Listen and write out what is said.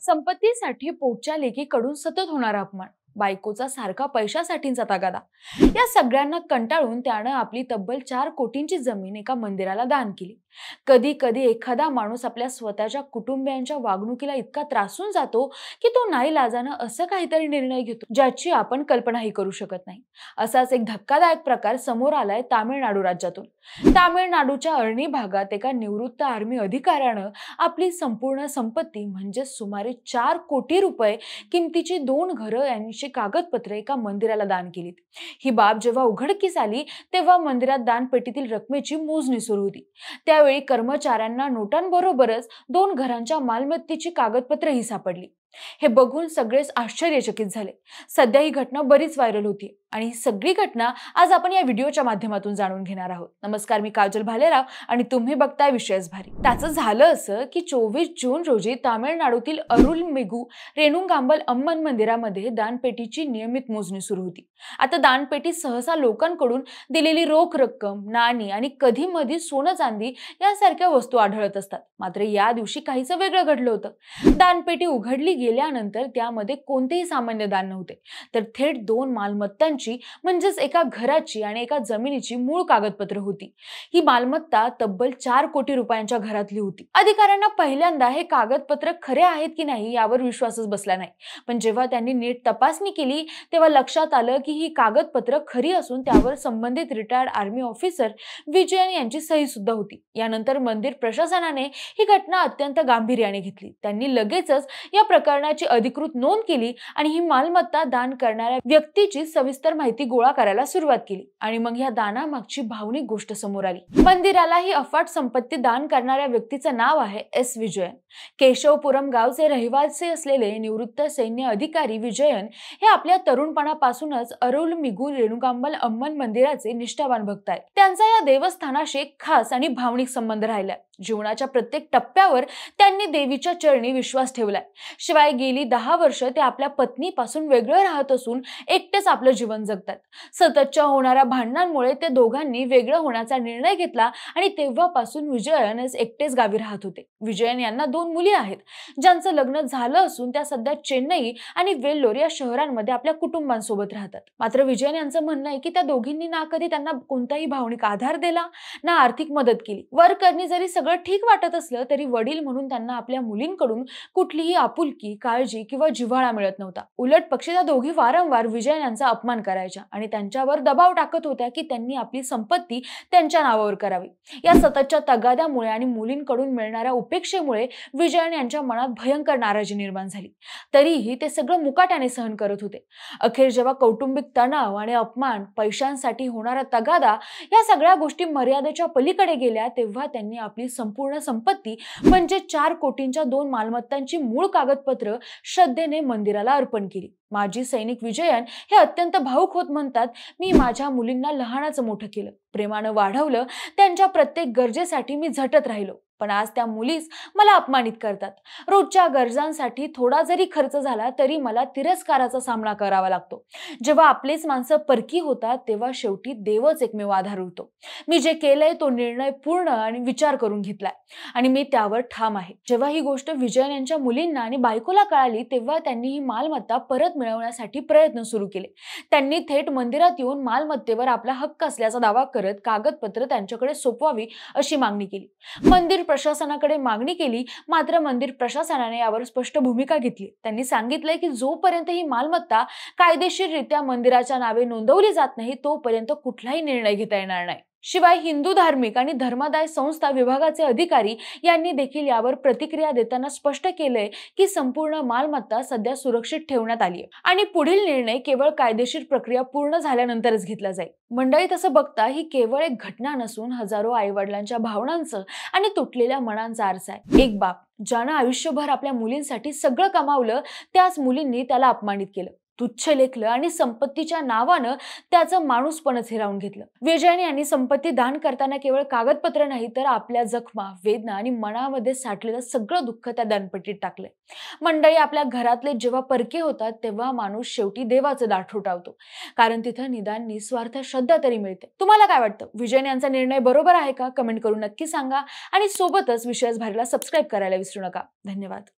संपत्तीसाठी पोटच्या लेकीकडून सतत होणारा अपमान, बायकोचा सारखा पैशासाठीचा तगादा, या सगळ्यांना कंटाळून त्यानं आपली तब्बल 4 कोटींची जमीन एका मंदिराला दान केली. कधी कधी एखादा माणूस आपल्या स्वतःच्या कुटुंबियांच्या वागणुकीला इतका त्रासून जातो की तो नाईलाजानं असं काहीतरी निर्णय घेतो ज्याची आपण कल्पनाही करू शकत नाही. असाच एक धक्कादायक प्रकार समोर आलाय तामिळनाडू राज्यातून. तामिळनाडूच्या अरणी भागात एका निवृत्त आर्मी अधिकाऱ्यानं आपली संपूर्ण संपत्ती म्हणजे सुमारे 4 कोटी रुपये किमतीची 2 घरं यांची कागदपत्रे एका मंदिराला दान केलीत. ही बाब जेव्हा उघडकीस आली तेव्हा मंदिरात दानपेटीतील रकमेची मोजणी सुरू होती. त्यावेळी कर्मचाऱ्यांना नोटांबरोबरच 2 घरांच्या मालमत्तेची कागदपत्रेही सापडली. हे बघून सगळेच आश्चर्यचकित झाले. सध्या ही घटना बरीच व्हायरल होती आणि ही सगळी घटना आज आपण या व्हिडिओच्या माध्यमातून जाणून घेणार आहोत. नमस्कार, मी काजल भालेराव आणि तुम्ही बघताय विशेष भारी. त्याचं झालं असं की 24 जून रोजी तामिळनाडूतील अरुलमिगू रेणुकांबल अम्मन मंदिरामध्ये दानपेटीची नियमित मोजणी सुरू होती. आता दानपेटी सहसा लोकांकडून दिलेली रोख रक्कम, नाणी आणि कधी मधी सोनं चांदी यासारख्या वस्तू आढळत असतात. मात्र या दिवशी काहीसं वेगळं घडलं होतं. दानपेटी उघडली गेल्यानंतर त्यामध्ये कोणतेही सामान्य दान नव्हते, तर थेट 2 मालमत्तांची म्हणजेच एका घराची आणि एका जमिनीची मूळ कागदपत्र होती. ही मालमत्ता तब्बल 4 कोटी रुपयांच्या घरातली होती. अधिकाऱ्यांना पहिल्यांदा हे कागदपत्र खरे आहेत की नाही यावर विश्वासच बसला नाही. पण जेव्हा त्यांनी नीट तपासणी केली तेव्हा लक्षात आलं की ही कागदपत्र खरी असून त्यावर संबंधित रिटायर्ड आर्मी ऑफिसर विजयन यांची सही सुद्धा होती. यानंतर मंदिर प्रशासनाने ही घटना अत्यंत गांभीर्याने घेतली. त्यांनी लगेचच या प्रकरणाची अधिकृत नोंद केली आणि ही मालमत्ता दान करणाऱ्या व्यक्तीची सविस्तर माहिती गोळा करायला सुरुवात केली. आणि मग या दानामागची भावनिक गोष्ट समोर आली. मंदिराला ही अफाट संपत्ती दान करणाऱ्या व्यक्तीचं नाव आहे एस विजयन. केशवपुरम गावचे रहिवासी असलेले निवृत्त सैन्य अधिकारी विजयन हे आपल्या तरुणपणापासूनच अरुलमिगू रेणुकांबल अम्मन मंदिराचे निष्ठावान भक्त आहेत. त्यांचा या देवस्थानाशी एक खास आणि भावनिक संबंध राहिलाय. जीवनाच्या प्रत्येक टप्प्यावर त्यांनी देवीच्या चरणी विश्वास ठेवलाय. शिवाय गेली 10 वर्ष ते आपल्या पत्नीपासून वेगळं राहत असून एकटेच आपलं जीवन जगतात. सततच्या होणाऱ्या भांडणांमुळे ते दोघांनी वेगळं होण्याचा निर्णय घेतला आणि तेव्हापासून विजयन एकटेच गावी राहत होते. विजयन यांना 2 मुली आहेत ज्यांचं लग्न झालं असून त्या सध्या चेन्नई आणि वेल्लोर या शहरांमध्ये आपल्या कुटुंबांसोबत राहतात. मात्र विजयन यांचं म्हणणं आहे की त्या दोघींनी ना कधी त्यांना कोणताही भावनिक आधार दिला ना आर्थिक मदत केली. वरकरणी जरी सगळं ठीक वाटत असलं तरी वडील म्हणून त्यांना आपल्या मुलींकडून कुठलीही आपुलकी, काळजी किंवा जिव्हाळा मिळत नव्हता. उलट पक्षी त्या दोघी वारंवार विजयन यांचा अपमान करायच्या आणि त्यांच्यावर दबाव टाकत होत्या की त्यांनी आपली संपत्ती त्यांच्या नावावर करावी. या सततच्या तगाद्यामुळे आणि मुलींकडून मिळणाऱ्या उपेक्षेमुळे विजयन यांच्या मनात भयंकर नाराजी निर्माण झाली. तरीही ते सगळं मुकाट्याने सहन करत होते. अखेर जेव्हा कौटुंबिक तणाव आणि अपमान, पैशांसाठी होणारा तगादा या सगळ्या गोष्टी मर्यादेच्या पलीकडे गेल्या तेव्हा त्यांनी आपली संपूर्ण संपत्ती म्हणजे 4 कोटींच्या 2 मालमत्तांची मूळ कागदपत्र श्रद्धेने मंदिराला अर्पण केली. माजी सैनिक विजयन हे अत्यंत भावुक होत म्हणतात, मी माझ्या मुलींना लहानाचं मोठं केलं, प्रेमानं वाढवलं, त्यांच्या प्रत्येक गरजेसाठी मी झटत राहिलो. पण आज त्या मुलीच मला अपमानित करतात. रोजच्या गरजांसाठी थोडा जरी खर्च झाला तरी मला तिरस्काराचा सामना करावा लागतो. जेव्हा आपलेच माणसं परकी होतात तेव्हा शेवटी देवच एकमेव आधार उरतो. मी जे केलंय तो निर्णय पूर्ण आणि विचार करून घेतलाय आणि मी त्यावर ठाम आहे. जेव्हा ही गोष्ट विजयन यांच्या मुलींना आणि बायकोला कळाली तेव्हा त्यांनी ही मालमत्ता परत मिळवण्यासाठी प्रयत्न सुरू केले. त्यांनी थेट मंदिरात येऊन मालमत्तेवर आपला हक्क असल्याचा दावा करत कागदपत्र त्यांच्याकडे सोपवावी अशी मागणी केली. मंदिर प्रशासनाकडे मागणी केली, मात्र मंदिर प्रशासनाने यावर स्पष्ट भूमिका घेतली. त्यांनी सांगितलंय की जोपर्यंत ही मालमत्ता कायदेशीररित्या मंदिराच्या नावे नोंदवली जात नाही तोपर्यंत कुठलाही निर्णय घेता येणार नाही. शिवाय हिंदू धार्मिक आणि धर्मादाय संस्था विभागाचे अधिकारी यांनी देखील यावर प्रतिक्रिया देताना स्पष्ट केलंय की संपूर्ण मालमत्ता सध्या सुरक्षित ठेवण्यात आली आहे आणि पुढील निर्णय केवळ कायदेशीर प्रक्रिया पूर्ण झाल्यानंतरच घेतला जाईल. मंडळी, तसं बघता ही केवळ एक घटना नसून हजारो आईवडिलांच्या भावनांचं आणि तुटलेल्या मनांचा आरसा आहे. एक बाप ज्यानं आयुष्यभर आपल्या मुलींसाठी सगळं कमावलं, त्याच मुलींनी त्याला अपमानित केलं, तुच्छ लेखलं आणि संपत्तीच्या नावानं त्याचं माणूसपणच हिरावून घेतलं. विजयन यांनी संपत्ती दान करताना केवळ कागदपत्र नाही तर आपल्या जखमा, वेदना आणि मनामध्ये साठलेलं सगळं दुःख त्या दानपेटीत टाकलंय. मंडळी, आपल्या घरातले जेव्हा परके होतात तेव्हा माणूस शेवटी देवाचं दाट उठावतो, कारण तिथं निदान निस्वार्थ श्रद्धा तरी मिळते. तुम्हाला काय वाटतं? विजयन यांचा निर्णय बरोबर आहे का? कमेंट करून नक्की सांगा आणि सोबतच विशेष भारीला सबस्क्राईब करायला विसरू नका. धन्यवाद.